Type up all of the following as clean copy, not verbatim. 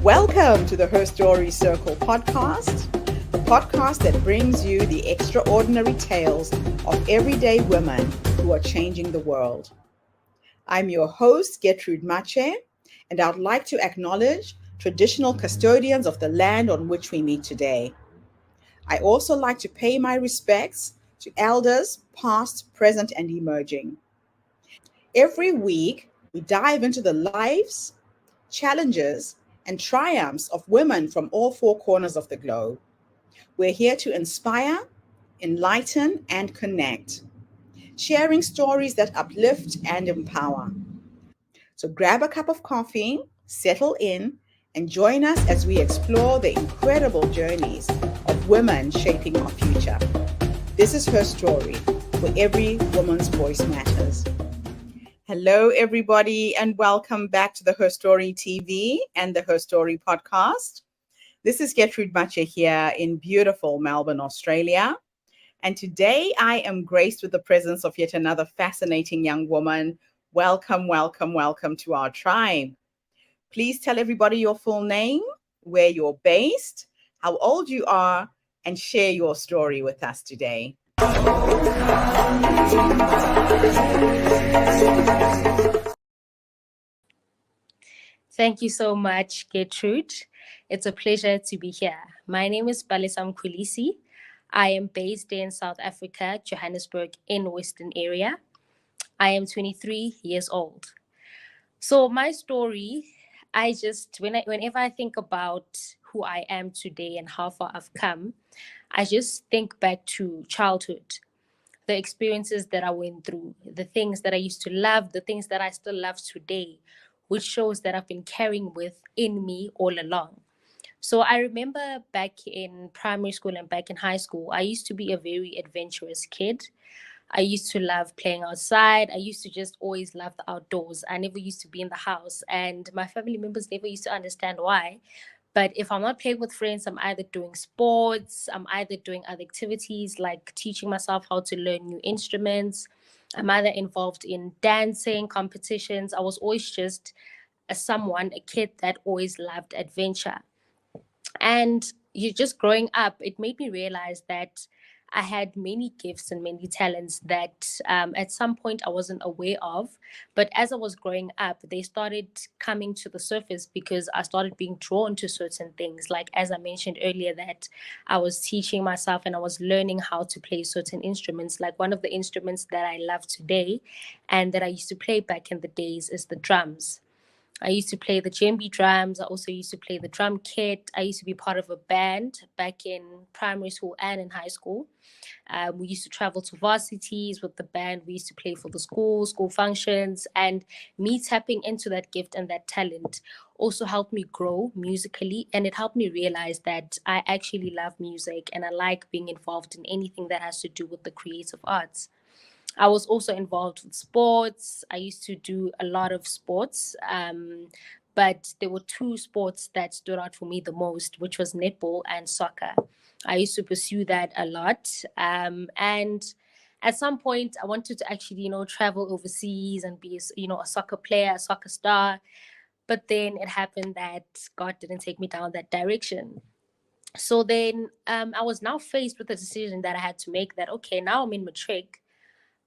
Welcome to the Her Story Circle podcast, the podcast that brings you the extraordinary tales of everyday women who are changing the world. I'm your host, Gertrude Mache, and I'd like to acknowledge traditional custodians of the land on which we meet today. I also like to pay my respects to elders, past, present, and emerging. Every week, we dive into the lives, challenges, and triumphs of women from all four corners of the globe. We're here to inspire, enlighten, and connect, sharing stories that uplift and empower. So grab a cup of coffee, settle in, and join us as we explore the incredible journeys of women shaping our future. This is Her Story, where every woman's voice matters. Hello, everybody, and welcome back to the Her Story TV and the Her Story podcast. This is Gertrude Mache here in beautiful Melbourne, Australia. And today I am graced with the presence of yet another fascinating young woman. Welcome, welcome, welcome to our tribe. Please tell everybody your full name, where you're based, how old you are, and share your story with us today. Thank you so much, Gertrude. It's a pleasure to be here. My name is Palesa Mkhulisi. I am based in South Africa, Johannesburg, in Western area. I am 23 years old. So my story, whenever I think about who I am today and how far I've come, I just think back to childhood, the experiences that I went through, the things that I used to love, the things that I still love today, which shows that I've been carrying within me all along. So I remember back in primary school and back in high school, I used to be a very adventurous kid. I used to love playing outside. I used to just always love the outdoors. I never used to be in the house, and my family members never used to understand why. But if I'm not playing with friends, I'm either doing sports, I'm either doing other activities like teaching myself how to learn new instruments. I'm either involved in dancing competitions. I was always just a kid that always loved adventure. And you just growing up, it made me realize that I had many gifts and many talents that at some point I wasn't aware of. But as I was growing up, they started coming to the surface because I started being drawn to certain things. Like, as I mentioned earlier, that I was teaching myself and I was learning how to play certain instruments. Like, one of the instruments that I love today and that I used to play back in the days is the drums. I used to play the djembe drums. I also used to play the drum kit. I used to be part of a band back in primary school and in high school. We used to travel to varsities with the band. We used to play for the school functions. And me tapping into that gift and that talent also helped me grow musically. And it helped me realize that I actually love music and I like being involved in anything that has to do with the creative arts. I was also involved with sports. I used to do a lot of sports, but there were two sports that stood out for me the most, which was netball and soccer. I used to pursue that a lot. And at some point, I wanted to actually, travel overseas and be, a soccer player, a soccer star. But then it happened that God didn't take me down that direction. So then I was now faced with a decision that I had to make that, okay, now I'm in matric.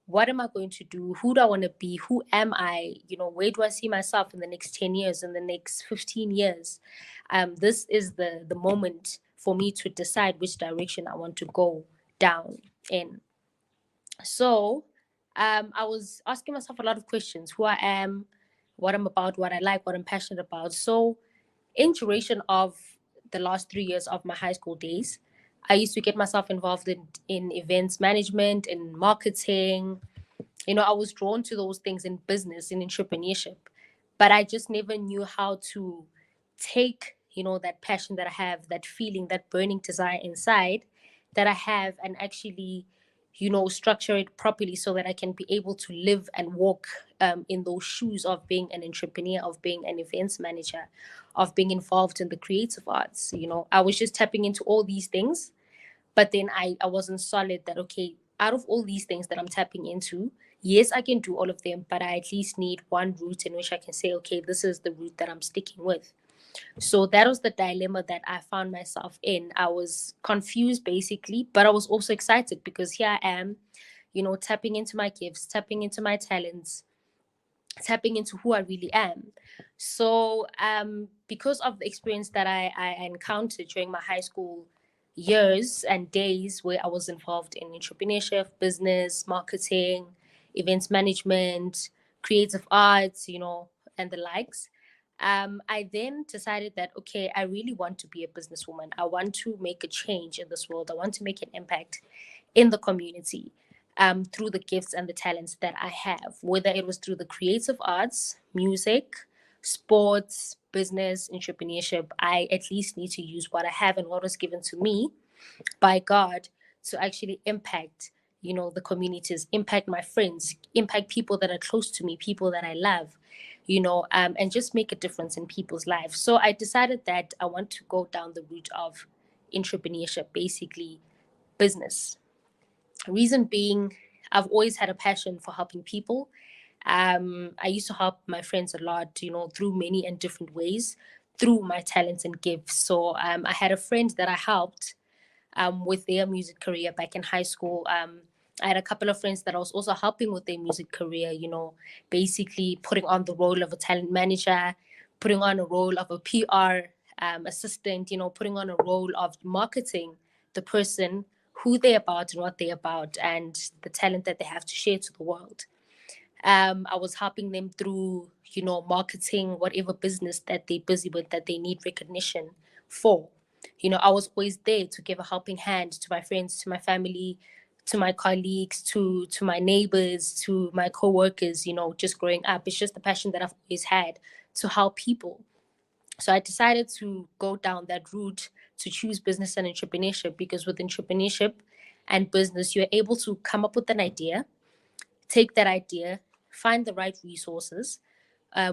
What am I going to do? Who do I want to be? Who am I? Where do I see myself in the next 10 years, in the next 15 years? This is the moment for me to decide which direction I want to go down in. So I was asking myself a lot of questions: who I am, what I'm about, what I like, what I'm passionate about. So in duration of the last 3 years of my high school days, I used to get myself involved in events management, in marketing. I was drawn to those things in business, in entrepreneurship, but I just never knew how to take, that passion that I have, that feeling, that burning desire inside that I have, and actually, structure it properly so that I can be able to live and walk in those shoes of being an entrepreneur, of being an events manager, of being involved in the creative arts. I was just tapping into all these things, but then I wasn't solid that, okay, out of all these things that I'm tapping into, yes, I can do all of them, but I at least need one route in which I can say, okay, this is the route that I'm sticking with. So that was the dilemma that I found myself in. I was confused basically, but I was also excited because here I am, tapping into my gifts, tapping into my talents, tapping into who I really am. So, because of the experience that I encountered during my high school years and days where I was involved in entrepreneurship, business, marketing, events management, creative arts, and the likes, I then decided that, okay, I really want to be a businesswoman. I want to make a change in this world. I want to make an impact in the community, through the gifts and the talents that I have, whether it was through the creative arts, music, sports, business, entrepreneurship. I at least need to use what I have and what was given to me by God to actually impact, the communities, impact my friends, impact people that are close to me, people that I love, and just make a difference in people's lives. So I decided that I want to go down the route of entrepreneurship, basically business. Reason being, I've always had a passion for helping people. I used to help my friends a lot, through many and different ways, through my talents and gifts. So I had a friend that I helped, with their music career back in high school. I had a couple of friends that I was also helping with their music career, basically putting on the role of a talent manager, putting on a role of a PR assistant, putting on a role of marketing the person, who they're about and what they're about, and the talent that they have to share to the world. I was helping them through, marketing whatever business that they're busy with that they need recognition for. I was always there to give a helping hand to my friends, to my family, to my colleagues, to my neighbors, to my co-workers, just growing up. It's just the passion that I've always had to help people. So I decided to go down that route, to choose business and entrepreneurship, because with entrepreneurship and business, you're able to come up with an idea, take that idea, find the right resources,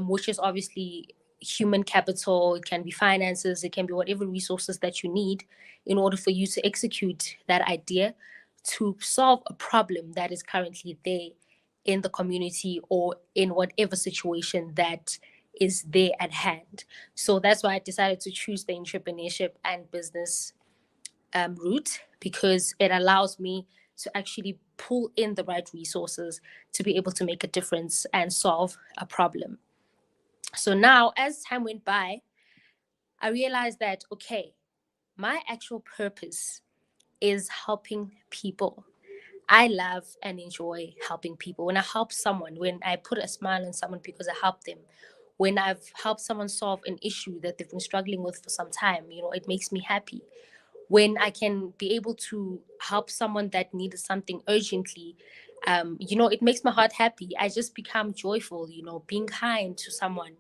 which is obviously human capital. It can be finances, it can be whatever resources that you need in order for you to execute that idea to solve a problem that is currently there in the community or in whatever situation that is there at hand. So that's why I decided to choose the entrepreneurship and business route, because it allows me to actually pull in the right resources to be able to make a difference and solve a problem. So now, as time went by, I realized that, okay, my actual purpose is helping people. I love and enjoy helping people. When I help someone, when I put a smile on someone because I help them, when I've helped someone solve an issue that they've been struggling with for some time, it makes me happy. When I can be able to help someone that needed something urgently, it makes my heart happy. I just become joyful, being kind to someone,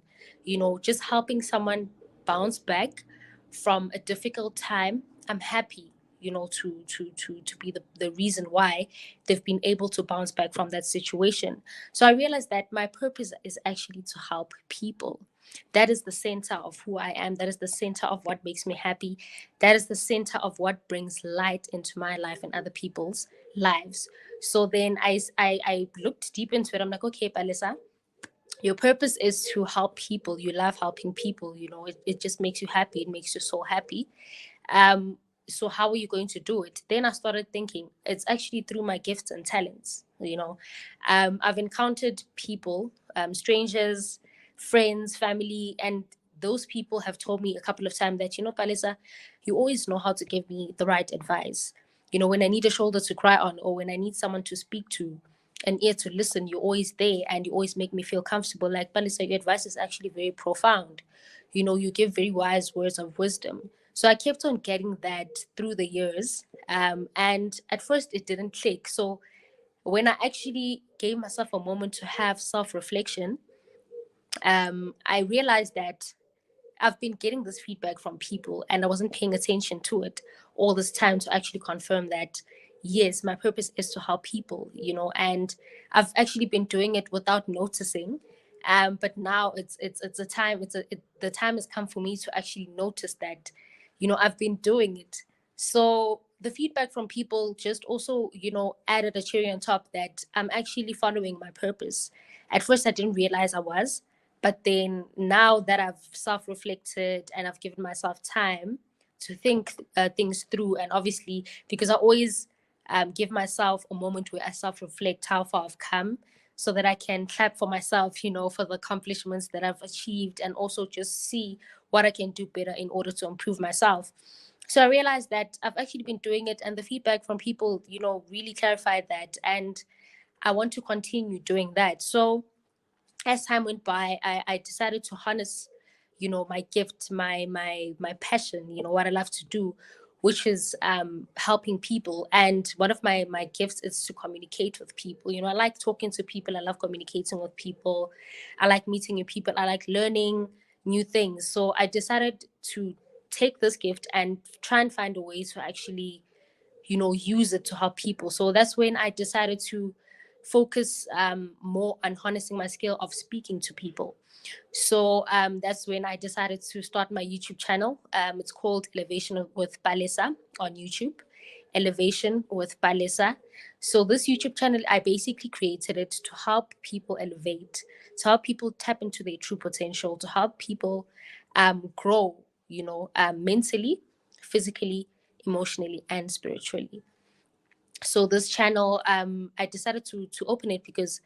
just helping someone bounce back from a difficult time. I'm happy, to be the reason why they've been able to bounce back from that situation. So I realized that my purpose is actually to help people. That is the center of who I am. That is the center of what makes me happy. That is the center of what brings light into my life and other people's lives. So then I looked deep into it. I'm like, okay, Palesa, your purpose is to help people. You love helping people. It just makes you happy. It makes your soul happy. Um, so how are you going to do it? Then I started thinking it's actually through my gifts and talents. I've encountered people, strangers, friends, family, and those people have told me a couple of times that, Palesa, you always know how to give me the right advice. When I need a shoulder to cry on, or when I need someone to speak to, an ear to listen, you're always there and you always make me feel comfortable. Like, Palesa, your advice is actually very profound. You give very wise words of wisdom. So I kept on getting that through the years. And at first it didn't click. So when I actually gave myself a moment to have self reflection, I realized that I've been getting this feedback from people and I wasn't paying attention to it all this time to actually confirm that, yes, my purpose is to help people, and I've actually been doing it without noticing. But now it's a time, the time has come for me to actually notice that, I've been doing it. So the feedback from people just also, added a cherry on top that I'm actually following my purpose. At first, I didn't realize I was. But then now that I've self-reflected and I've given myself time to think things through, and obviously because I always give myself a moment where I self-reflect how far I've come, so that I can clap for myself, for the accomplishments that I've achieved, and also just see what I can do better in order to improve myself. So I realized that I've actually been doing it, and the feedback from people, really clarified that, and I want to continue doing that. So as time went by, I decided to harness, my gift, my passion, what I love to do, which is helping people. And one of my gifts is to communicate with people. I like talking to people. I love communicating with people. I like meeting new people. I like learning new things. So I decided to take this gift and try and find a way to actually use it to help people. So that's when I decided to focus more on harnessing my skill of speaking to people. So that's when I decided to start my YouTube channel. It's called Elevation with Palesa on YouTube. Elevation with Palesa. So this YouTube channel, I basically created it to help people elevate, to help people tap into their true potential, to help people grow, mentally, physically, emotionally, and spiritually. So this channel, I decided to open it because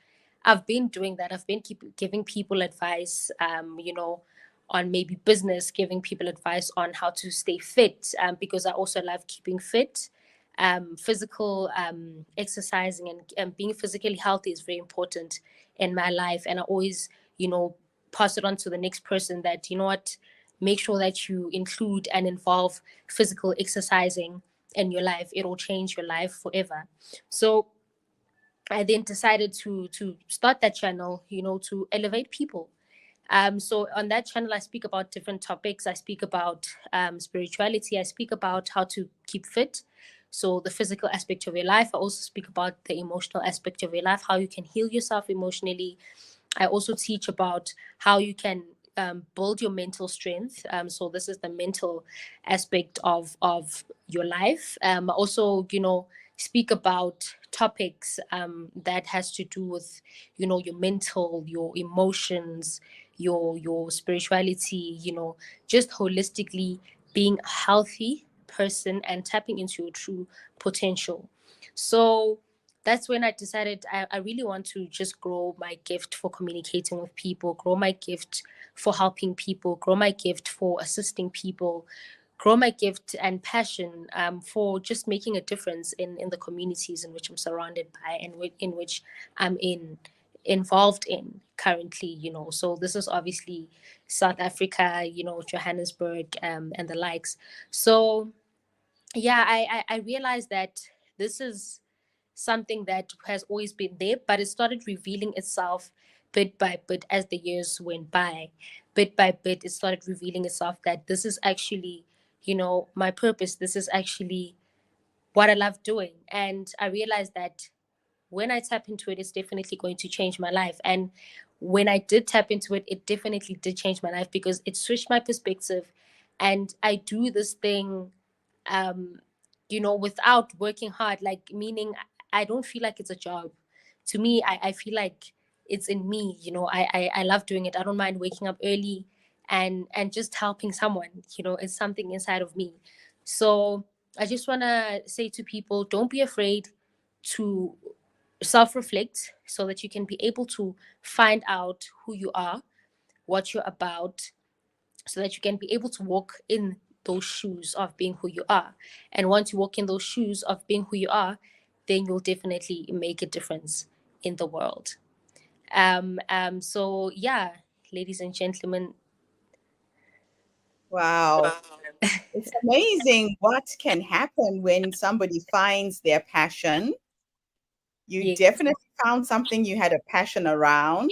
I've been doing that. I've been giving people advice, on maybe business, giving people advice on how to stay fit, because I also love keeping fit. Physical exercising and being physically healthy is very important in my life, and I always, pass it on to the next person that, what, make sure that you include and involve physical exercising in your life. It'll change your life forever. So I then decided to start that channel, to elevate people. So on that channel, I speak about different topics. I speak about spirituality. I speak about how to keep fit. So the physical aspect of your life. I also speak about the emotional aspect of your life, how you can heal yourself emotionally. I also teach about how you can build your mental strength. So this is the mental aspect of your life. I also, speak about topics that has to do with, your mental, your emotions, your spirituality. Just holistically being a healthy person and tapping into your true potential. So that's when I decided I really want to just grow my gift for communicating with people, grow my gift for helping people, grow my gift for assisting people, grow my gift and passion for just making a difference in the communities in which I'm surrounded by and in which I'm involved in currently. So this is obviously South Africa, Johannesburg, and the likes. So yeah, I realized that this is something that has always been there, but it started revealing itself bit by bit as the years went by. Bit by bit, it started revealing itself that this is actually, my purpose. This is actually what I love doing. And I realized that when I tap into it, it's definitely going to change my life. And when I did tap into it, it definitely did change my life because it switched my perspective. And I do this thing um, without working hard, like meaning I don't feel like it's a job. To me, I feel like it's in me. I love doing it. I don't mind waking up early and just helping someone. It's something inside of me. So I just want to say to people, don't be afraid to self-reflect so that you can be able to find out who you are, what you're about, so that you can be able to walk in those shoes of being who you are. And once you walk in those shoes of being who you are, then you'll definitely make a difference in the world. So yeah, ladies and gentlemen. Wow. It's amazing what can happen when somebody finds their passion. You Yes, definitely found something you had a passion around.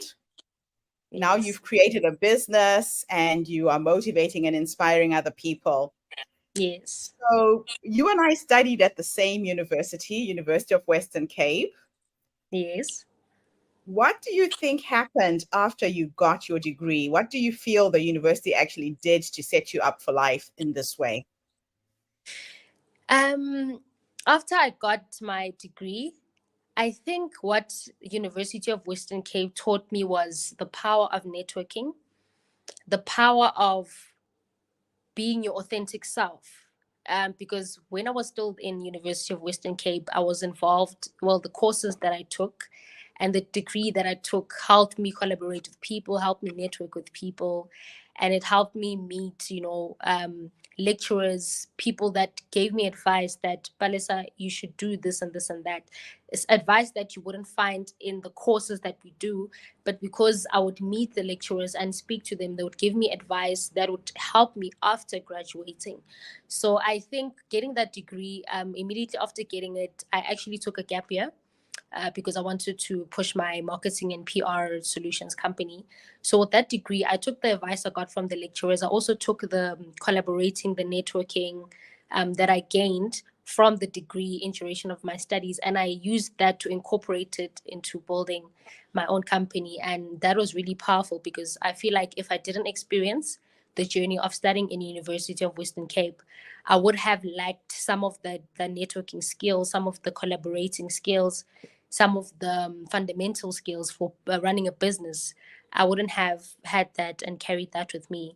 Now yes, you've created a business and you are motivating and inspiring other people. yes. So you and I studied at the same university, University of Western Cape. Yes. What do you think happened after you got your degree? What do you feel the university actually did to set you up for life in this way? um After I got my degree, I think what University of Western Cape taught me was the power of networking, the power of being your authentic self. Because when I was still in University of Western Cape, I was involved. Well, the courses that I took and the degree that I took helped me collaborate with people, helped me network with people, and it helped me meet, lecturers, people that gave me advice that Palesa, you should do this and this and that. It's advice that you wouldn't find in the courses that we do, but because I would meet the lecturers and speak to them, they would give me advice that would help me after graduating. So I think getting that degree, immediately after getting it, I actually took a gap year. Because I wanted to push my marketing and PR solutions company. So with that degree, I took the advice I got from the lecturers. I also took the collaborating, the networking that I gained from the degree in duration of my studies, and I used that to incorporate it into building my own company. And that was really powerful because I feel like if I didn't experience the journey of studying in University of Western Cape, I would have lacked some of the networking skills, some of the collaborating skills, some of the fundamental skills for running a business. I wouldn't have had that and carried that with me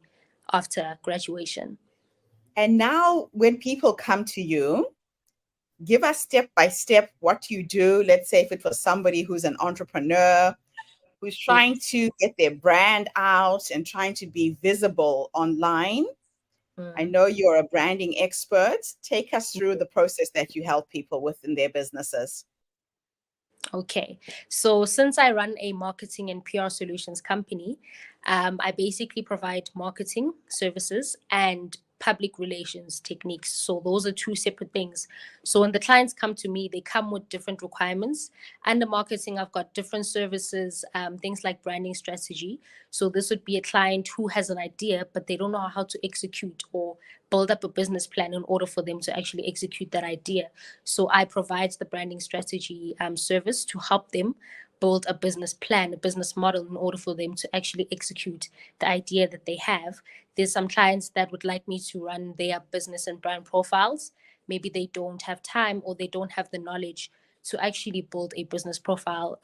after graduation. And now, when people come to you, give us step by step what you do. Let's say if it was somebody who's an entrepreneur, who's trying to get their brand out and trying to be visible online. I Mm. know you're a branding expert. Take us through the process that you help people within their businesses. Okay. So since I run a marketing and PR solutions company, I basically provide marketing services and public relations techniques. So those are two separate things. So when the clients come to me, they come with different requirements. Under marketing, I've got different services, things like branding strategy. So this would be a client who has an idea, but they don't know how to execute or build up a business plan in order for them to actually execute that idea. So I provide the branding strategy service to help them build a business plan, a business model in order for them to actually execute the idea that they have. There's some clients that would like me to run their business and brand profiles. Maybe they don't have time or they don't have the knowledge to actually build a business profile,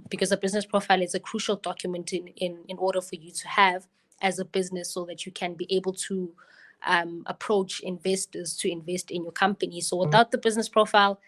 because a business profile is a crucial document in order for you to have as a business so that you can be able to approach investors to invest in your company. So without the business profile,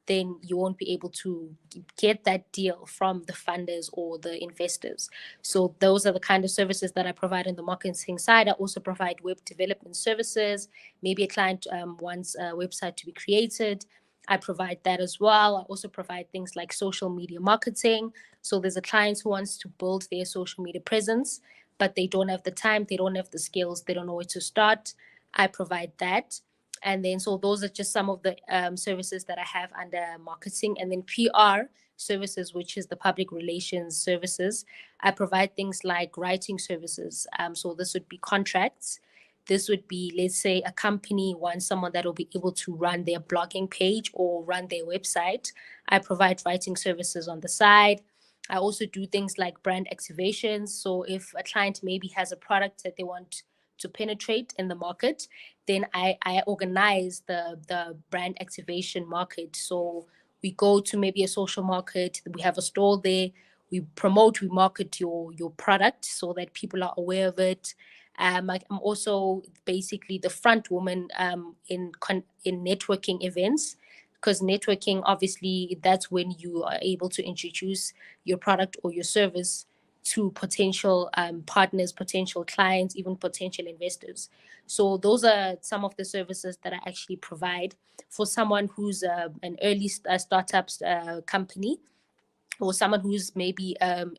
then you won't be able to get that deal from the funders or the investors. So those are the kind of services that I provide on the marketing side. I also provide web development services. Maybe a client wants a website to be created. I provide that as well. I also provide things like social media marketing. So there's a client who wants to build their social media presence, but they don't have the time, they don't have the skills, they don't know where to start. I provide that. And then, so those are just some of the services that I have under marketing. And then PR services, which is the public relations services. I provide things like writing services. So this would be contracts. This would be, let's say, a company wants someone that will be able to run their blogging page or run their website. I provide writing services on the side. I also do things like brand activations. So if a client maybe has a product that they want to penetrate in the market, then I organize the brand activation market. So we go to maybe a social market, we have a store there, we promote, we market your product so that people are aware of it. I'm also basically the front woman in networking events, because networking, obviously, that's when you are able to introduce your product or your service to potential partners, potential clients, even potential investors. So those are some of the services that I actually provide for someone who's an early startup company, or someone who's maybe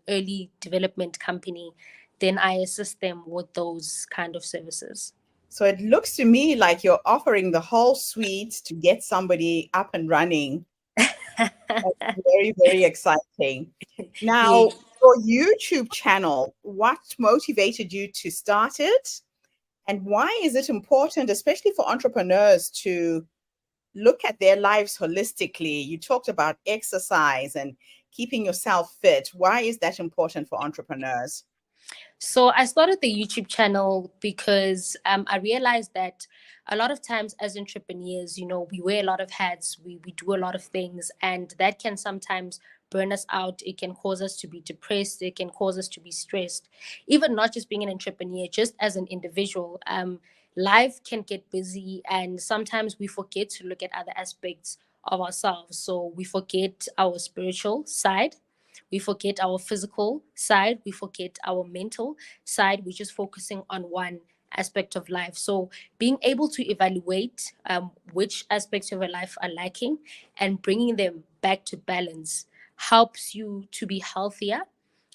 early development company. Then I assist them with those kind of services. So it looks to me like you're offering the whole suite to get somebody up and running. That's very, very exciting. Yeah. Now, your YouTube channel, what motivated you to start it? And why is it important, especially for entrepreneurs, to look at their lives holistically? You talked about exercise and keeping yourself fit. Why is that important for entrepreneurs? So I started the YouTube channel because I realized that a lot of times as entrepreneurs, we wear a lot of hats, we do a lot of things, and that can sometimes burn us out. It can cause us to be depressed. It can cause us to be stressed. Even not just being an entrepreneur, just as an individual, life can get busy, and sometimes we forget to look at other aspects of ourselves. So we forget our spiritual side, we forget our physical side, we forget our mental side. We're just focusing on one aspect of life. So being able to evaluate which aspects of your life are lacking and bringing them back to balance helps you to be healthier,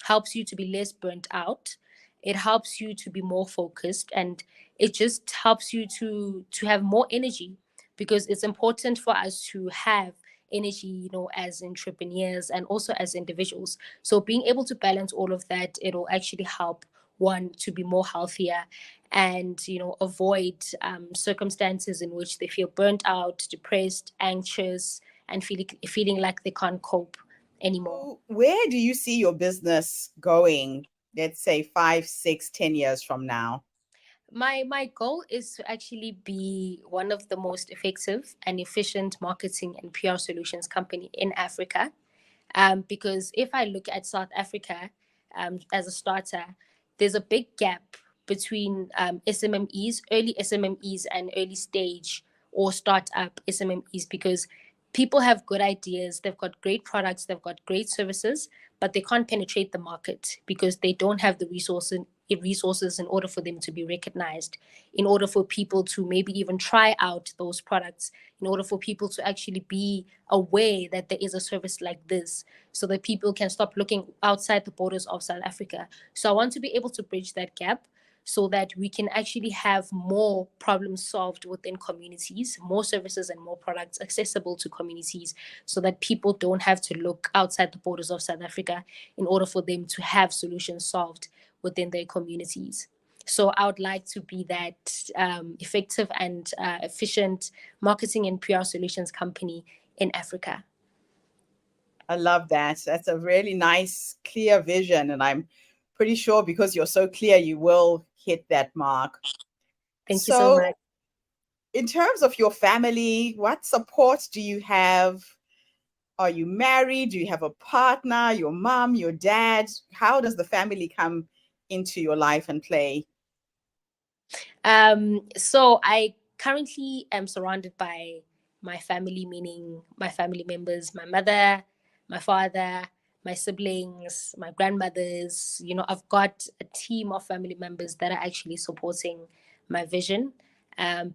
helps you to be less burnt out. It helps you to be more focused, and it just helps you to have more energy, because it's important for us to have energy, as entrepreneurs and also as individuals. So being able to balance all of that, it'll actually help one to be more healthier and avoid circumstances in which they feel burnt out, depressed, anxious, and feeling like they can't cope anymore. So where do you see your business going, let's say 5, 6, 10 years from now? My goal is to actually be one of the most effective and efficient marketing and PR solutions company in Africa. Because if I look at South Africa as a starter, there's a big gap between SMMEs, early SMMEs, and early stage or startup SMMEs, because people have good ideas, they've got great products, they've got great services, but they can't penetrate the market because they don't have the resources in order for them to be recognized, in order for people to maybe even try out those products, in order for people to actually be aware that there is a service like this, so that people can stop looking outside the borders of South Africa. So I want to be able to bridge that gap so that we can actually have more problems solved within communities, more services and more products accessible to communities, so that people don't have to look outside the borders of South Africa in order for them to have solutions solved within their communities. So I would like to be that effective and efficient marketing and PR solutions company in Africa. I love that. That's a really nice, clear vision. And I'm pretty sure because you're so clear, you will hit that mark. Thank you so So, much. in terms of your family, what support do you have? Are you married? Do you have a partner, your mom, your dad? How does the family come into your life and play? So I currently am surrounded by my family, meaning my family members, my mother, my father, my siblings, my grandmothers. I've got a team of family members that are actually supporting my vision,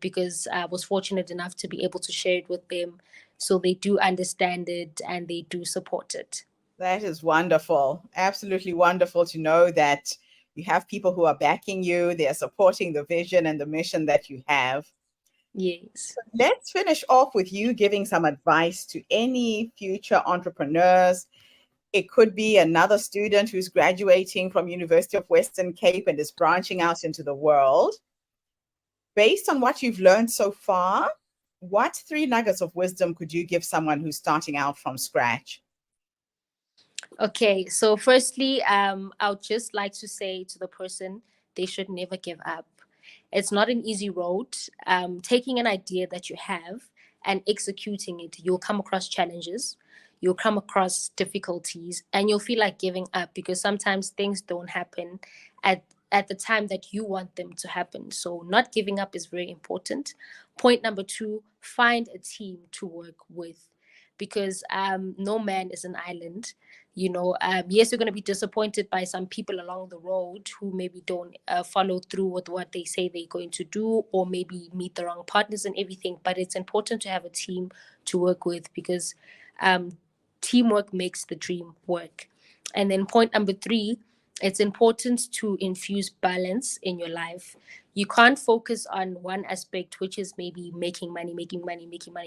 because I was fortunate enough to be able to share it with them. So they do understand it and they do support it. That is wonderful. Absolutely wonderful to know that you have people who are backing you, they're supporting the vision and the mission that you have. Yes. Let's finish off with you giving some advice to any future entrepreneurs. It could be another student who's graduating from University of Western Cape and is branching out into the world. Based on what you've learned so far, what 3 nuggets of wisdom could you give someone who's starting out from scratch? Okay, so firstly, I would just like to say to the person, they should never give up. It's not an easy road. Taking an idea that you have and executing it, you'll come across challenges, you'll come across difficulties, and you'll feel like giving up, because sometimes things don't happen at at the time that you want them to happen. So not giving up is very important. Point number two, find a team to work with, because no man is an island. Yes, you're going to be disappointed by some people along the road who maybe don't follow through with what they say they're going to do, or maybe meet the wrong partners and everything, but it's important to have a team to work with, because teamwork makes the dream work. And then point number three, it's important to infuse balance in your life. You can't focus on one aspect, which is maybe making money,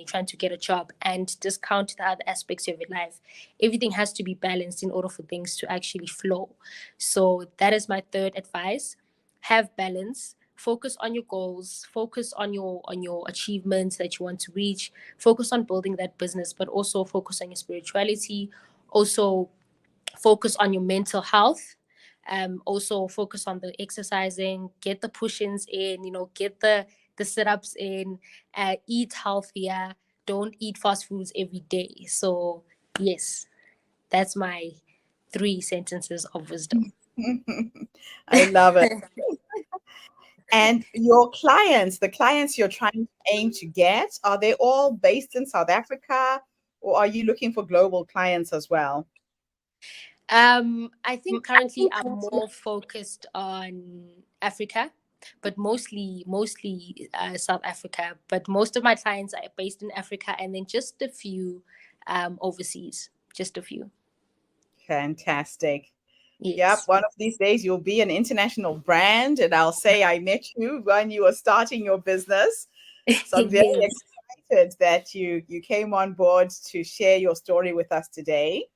trying to get a job, and discount the other aspects of your life. Everything has to be balanced in order for things to actually flow. So that is my third advice. Have balance. Focus on your goals, focus on your achievements that you want to reach, focus on building that business, but also focus on your spirituality, also focus on your mental health, Also focus on the exercising, get the push-ins in, get the sit-ups in, eat healthier, don't eat fast foods every day. So yes, that's my 3 sentences of wisdom. I love it. And your clients, the clients you're trying to aim to get, are they all based in South Africa, or are you looking for global clients as well? I think currently I'm more focused on Africa, but mostly South Africa. But most of my clients are based in Africa, and then just a few overseas. Just a few. Fantastic. Yep, Yes. one of these days you'll be an international brand, and I'll say I met you when you were starting your business. So I'm very Yes. excited that you came on board to share your story with us today.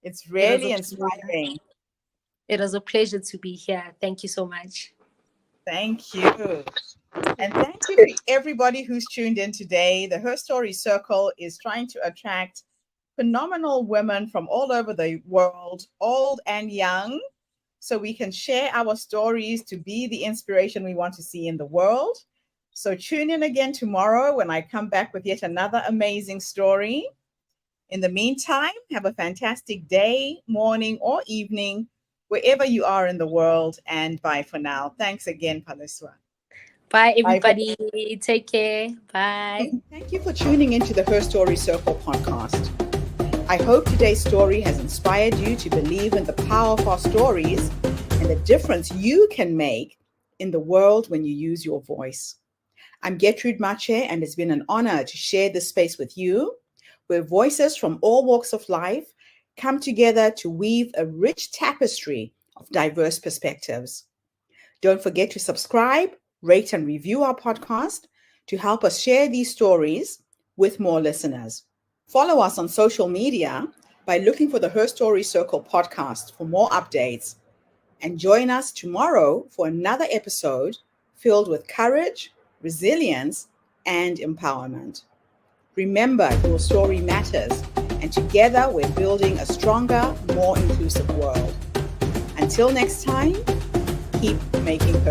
It's It was really a pleasure. inspiring. It was a pleasure to be here. Thank you so much. Thank you. And thank you for everybody who's tuned in today. The Her Story Circle is trying to attract phenomenal women from all over the world, old and young, so we can share our stories to be the inspiration we want to see in the world. So tune in again tomorrow when I come back with yet another amazing story. In the meantime, have a fantastic day, morning, or evening, wherever you are in the world. And bye for now. Thanks again, Palesa. Bye, Bye. everybody. Take care. Bye. Thank you for tuning into the Her Story Circle podcast. I hope today's story has inspired you to believe in the power of our stories and the difference you can make in the world when you use your voice. I'm Gertrude Mache, and it's been an honor to share this space with you, where voices from all walks of life come together to weave a rich tapestry of diverse perspectives. Don't forget to subscribe, rate, and review our podcast to help us share these stories with more listeners. Follow us on social media by looking for the Her Story Circle podcast for more updates. And join us tomorrow for another episode filled with courage, resilience, and empowerment. Remember, your story matters, and together we're building a stronger, more inclusive world. Until next time, keep making